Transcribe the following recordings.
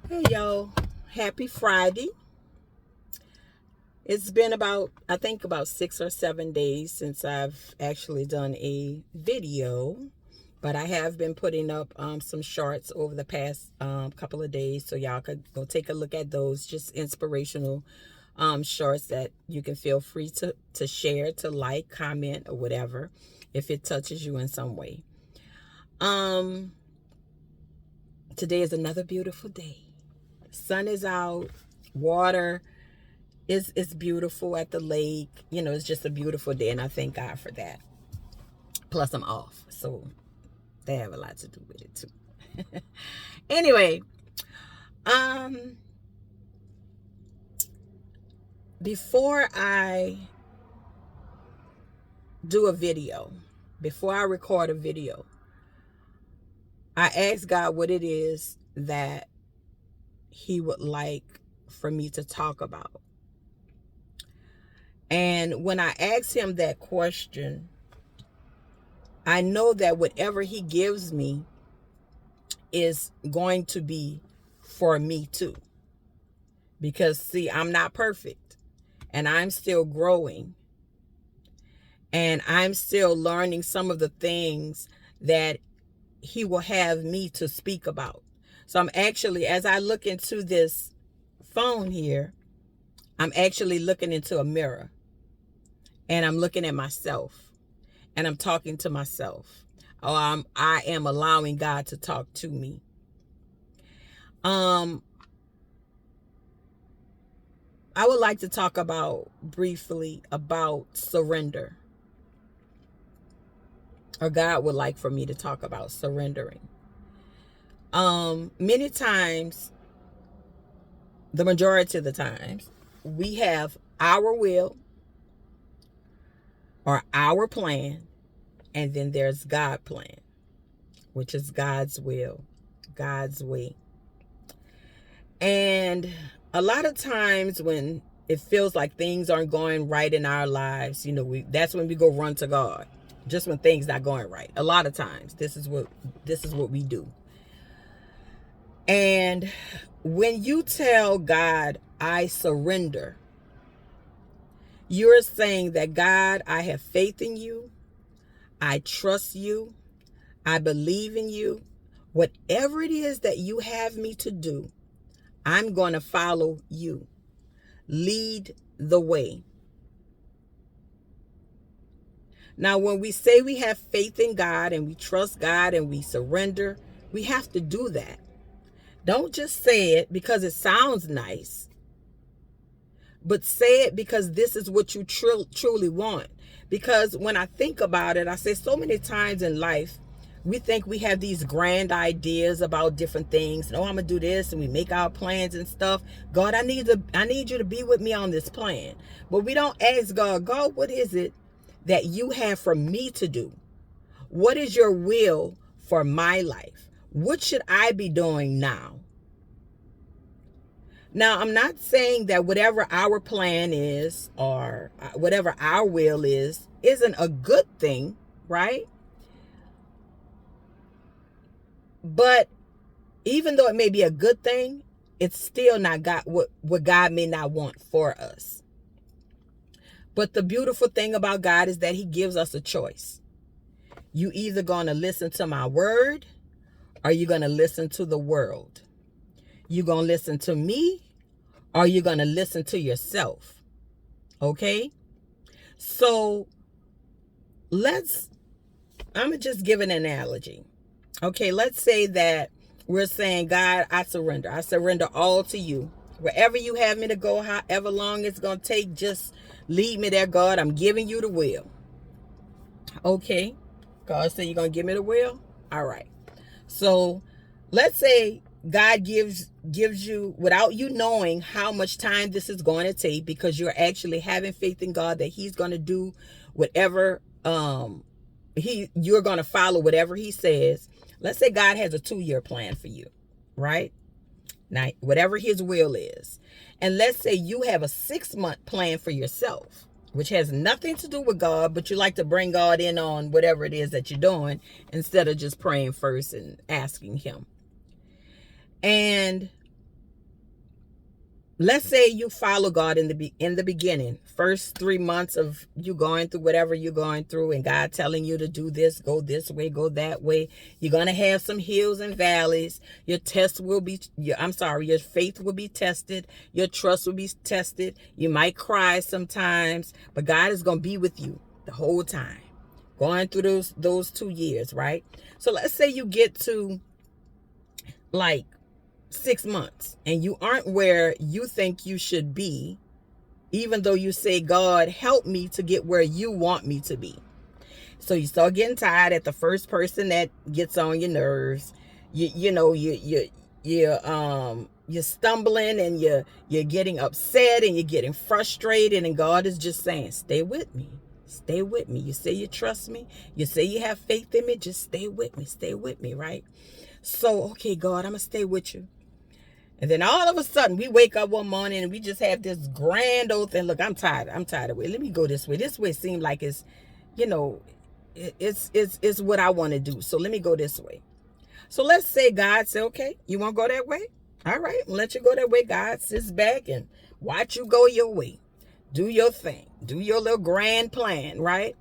Hey y'all, happy Friday. It's been I think about 6 or 7 days since I've actually done a video, but I have been putting up some shorts over the past couple of days, so y'all could go take a look at those, just inspirational shorts that you can feel free to share, to like, comment, or whatever, if it touches you in some way. Um, Today is another beautiful day. Sun is out, water it's beautiful at the lake. It's just a beautiful day, and I thank God for that. Plus, I'm off, so they have a lot to do with it too. Anyway, um, before I do a video, before I record a video, I ask God what it is that He would like for me to talk about. And when I ask Him that question, I know that whatever He gives me is going to be for me too. Because, see, I'm not perfect, and I'm still growing, and I'm still learning some of the things that He will have me to speak about. So I'm actually, as I look into this phone here, I'm actually looking into a mirror, and I'm looking at myself, and I'm talking to myself. I am allowing God to talk to me. I would like to talk briefly about surrender. Or God would like for me to talk about surrendering. Many times, the majority of the times, we have our will or our plan, and then there's God's plan, which is God's will, God's way. And a lot of times when it feels like things aren't going right in our lives, that's when we go run to God. Just when things not going right. A lot of times, this is what we do. And when you tell God, I surrender, you're saying that, God, I have faith in you. I trust you. I believe in you. Whatever it is that you have me to do, I'm going to follow you. Lead the way. Now, when we say we have faith in God and we trust God and we surrender, we have to do that. Don't just say it because it sounds nice, but say it because this is what you truly want. Because when I think about it, I say so many times in life, we think we have these grand ideas about different things. Oh, I'm gonna do this, and we make our plans and stuff. God, I need you to be with me on this plan. But we don't ask God, what is it that you have for me to do? What is your will for my life? What should I be doing now? Now, I'm not saying that whatever our plan is or whatever our will isn't a good thing, right? But even though it may be a good thing, it's still not God, what God may not want for us. But the beautiful thing about God is that He gives us a choice. You either going to listen to my word, or you're going to listen to the world. You going to listen to me, or you're going to listen to yourself. Okay? So I'm going to just give an analogy. Okay, let's say that we're saying, God, I surrender. I surrender all to you. Wherever you have me to go, however long it's going to take, just lead me there, God. I'm giving you the will. Okay. God said you're going to give me the will. All right. So let's say God gives you, without you knowing how much time this is going to take, because you're actually having faith in God that He's going to do whatever, you're going to follow whatever He says. Let's say God has a 2-year plan for you, right? Now, whatever His will is. And let's say you have a 6-month plan for yourself, which has nothing to do with God, but you like to bring God in on whatever it is that you're doing instead of just praying first and asking Him. And let's say you follow God in the beginning, first 3 months of you going through whatever you're going through, and God telling you to do this way, go that way. You're gonna have some hills and valleys. Your test will be, your faith will be tested. Your trust will be tested. You might cry sometimes, but God is gonna be with you the whole time, going through those 2 years, right? So let's say you get to like 6 months and you aren't where you think you should be, even though you say, God, help me to get where you want me to be. So you start getting tired at the first person that gets on your nerves. You're stumbling, and you're getting upset, and you're getting frustrated, and God is just saying, stay with me. Stay with me. You say you trust me. You say you have faith in me. Just stay with me. Stay with me, right? So, okay, God, I'm going to stay with you. And then all of a sudden, we wake up one morning and we just have this grand old thing. Look, I'm tired. I'm tired of it. Let me go this way. This way seems like it's, it's what I want to do. So let me go this way. So let's say God said, okay, you want to go that way? All right, we'll let you go that way. God sits back and watch you go your way. Do your thing. Do your little grand plan, right?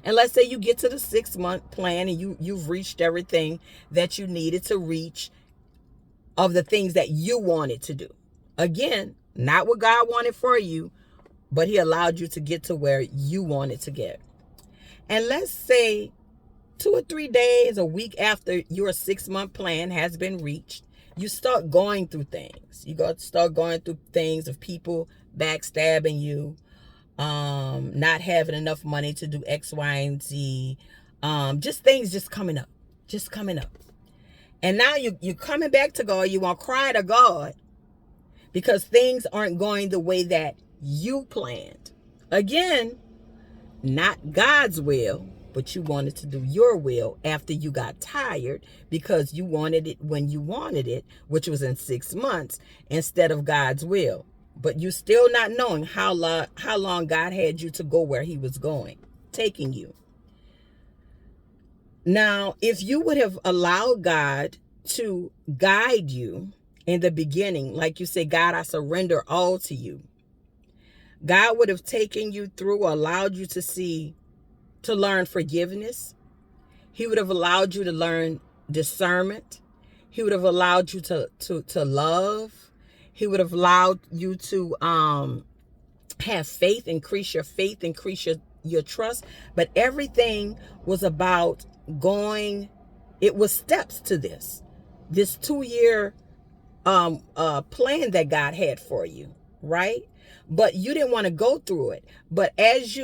And let's say you get to the 6-month plan and you've reached everything that you needed to reach of the things that you wanted to do. Again, not what God wanted for you, but he allowed you to get to where you wanted to get. And let's say 2 or 3 days, a week after your 6-month plan has been reached, you start going through things. You got to start going through things of people backstabbing you, not having enough money to do X, Y, and Z, just things just coming up. And now you're coming back to God. You want to cry to God because things aren't going the way that you planned. Again, not God's will, but you wanted to do your will after you got tired because you wanted it when you wanted it, which was in 6 months instead of God's will. But you still not knowing how long God had you to go where he was taking you. Now, if you would have allowed God to guide you in the beginning, like you say, God, I surrender all to you. God would have taken you through, allowed you to learn forgiveness. He would have allowed you to learn discernment. He would have allowed you to love. He would have allowed you to have faith, increase your faith, increase your trust. But everything was about it was steps to this 2-year plan that God had for you, right? But you didn't want to go through it. But if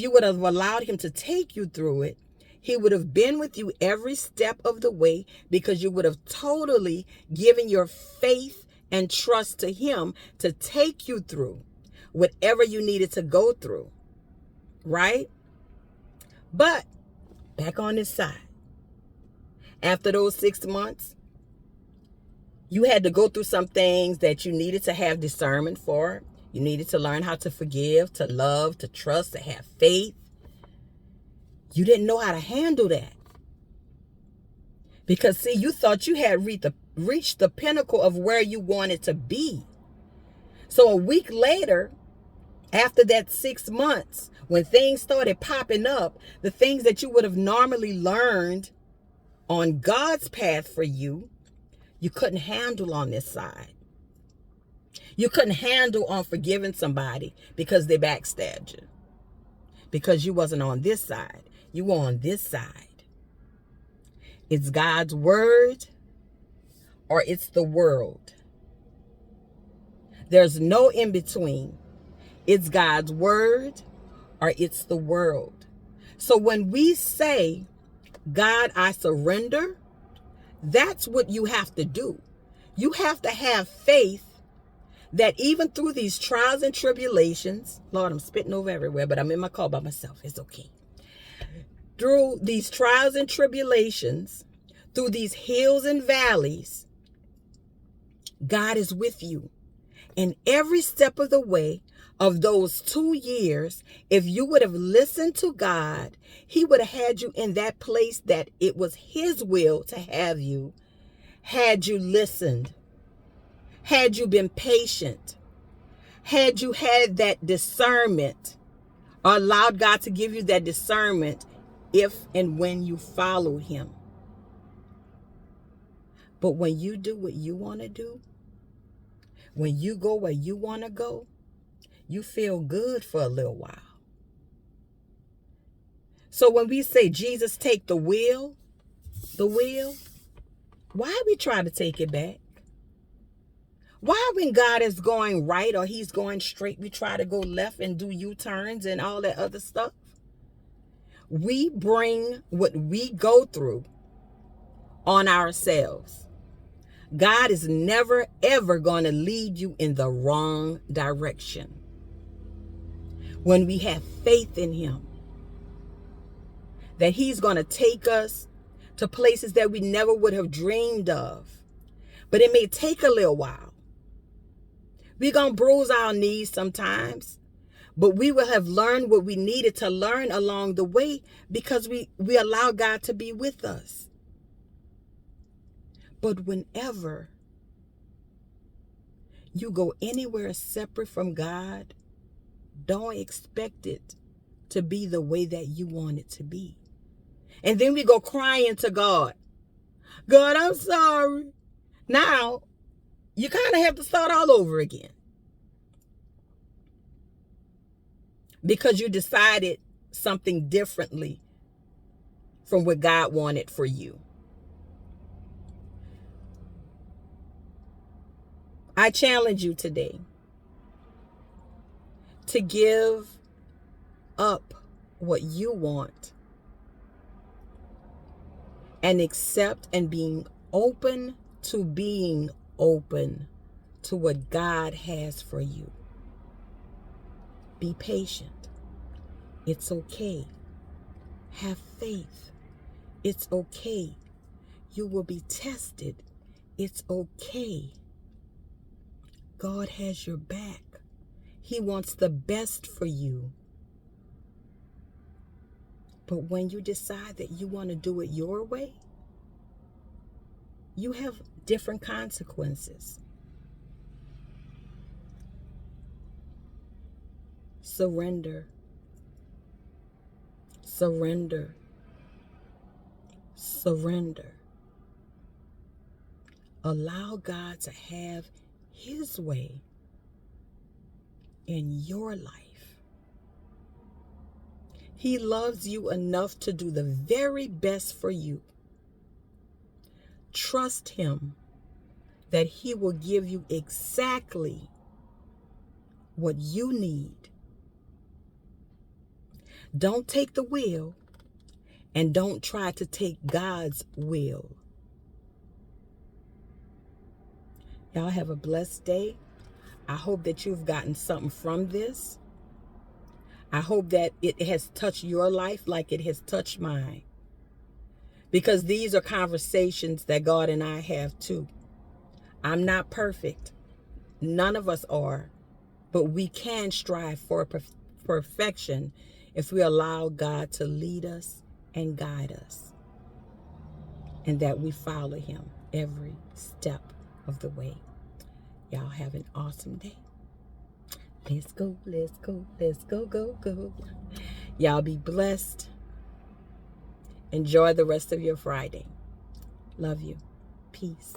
you would have allowed him to take you through it, he would have been with you every step of the way, because you would have totally given your faith and trust to him to take you through whatever you needed to go through, right? But back on this side, after those 6 months, you had to go through some things that you needed to have discernment for. You needed to learn how to forgive, to love, to trust, to have faith. You didn't know how to handle that. Because, see, you thought you had reached the pinnacle of where you wanted to be. So a week later, after that 6 months, when things started popping up, the things that you would have normally learned on God's path for you, you couldn't handle on this side. You couldn't handle on forgiving somebody because they backstabbed you. Because you wasn't on this side. You were on this side. It's God's word or it's the world. There's no in between. It's God's word or it's the world. So when we say, God, I surrender, that's what you have to do. You have to have faith that even through these trials and tribulations, Lord, I'm spitting over everywhere, but I'm in my car by myself. It's okay. Through these trials and tribulations, through these hills and valleys, God is with you. And every step of the way of those 2 years, if you would have listened to God, he would have had you in that place that it was his will to have you, had you listened, had you been patient, had you had that discernment, or allowed God to give you that discernment if and when you followed him. But when you do what you want to do, when you go where you want to go, you feel good for a little while. So when we say, Jesus, take the wheel, why we try to take it back? Why when God is going right or he's going straight, we try to go left and do U-turns and all that other stuff? We bring what we go through on ourselves. God is never, ever going to lead you in the wrong direction. When we have faith in him, that he's going to take us to places that we never would have dreamed of. But it may take a little while. We're going to bruise our knees sometimes, but we will have learned what we needed to learn along the way because we allow God to be with us. But whenever you go anywhere separate from God, don't expect it to be the way that you want it to be. And then we go crying to God. God, I'm sorry. Now, you kind of have to start all over again. Because you decided something differently from what God wanted for you. I challenge you today to give up what you want and accept and being open to what God has for you. Be patient. It's okay. Have faith. It's okay. You will be tested. It's okay. God has your back. He wants the best for you. But when you decide that you want to do it your way, you have different consequences. Surrender. Surrender. Surrender. Allow God to have his way in your life. He loves you enough to do the very best for you. Trust him that he will give you exactly what you need. Don't take the wheel and don't try to take God's will. Y'all have a blessed day. I hope that you've gotten something from this. I hope that it has touched your life like it has touched mine. Because these are conversations that God and I have too. I'm not perfect. None of us are. But we can strive for perfection if we allow God to lead us and guide us. And that we follow him every step of the way. Y'all have an awesome day. Let's go, let's go, let's go, go, go. Y'all be blessed. Enjoy the rest of your Friday. Love you. Peace.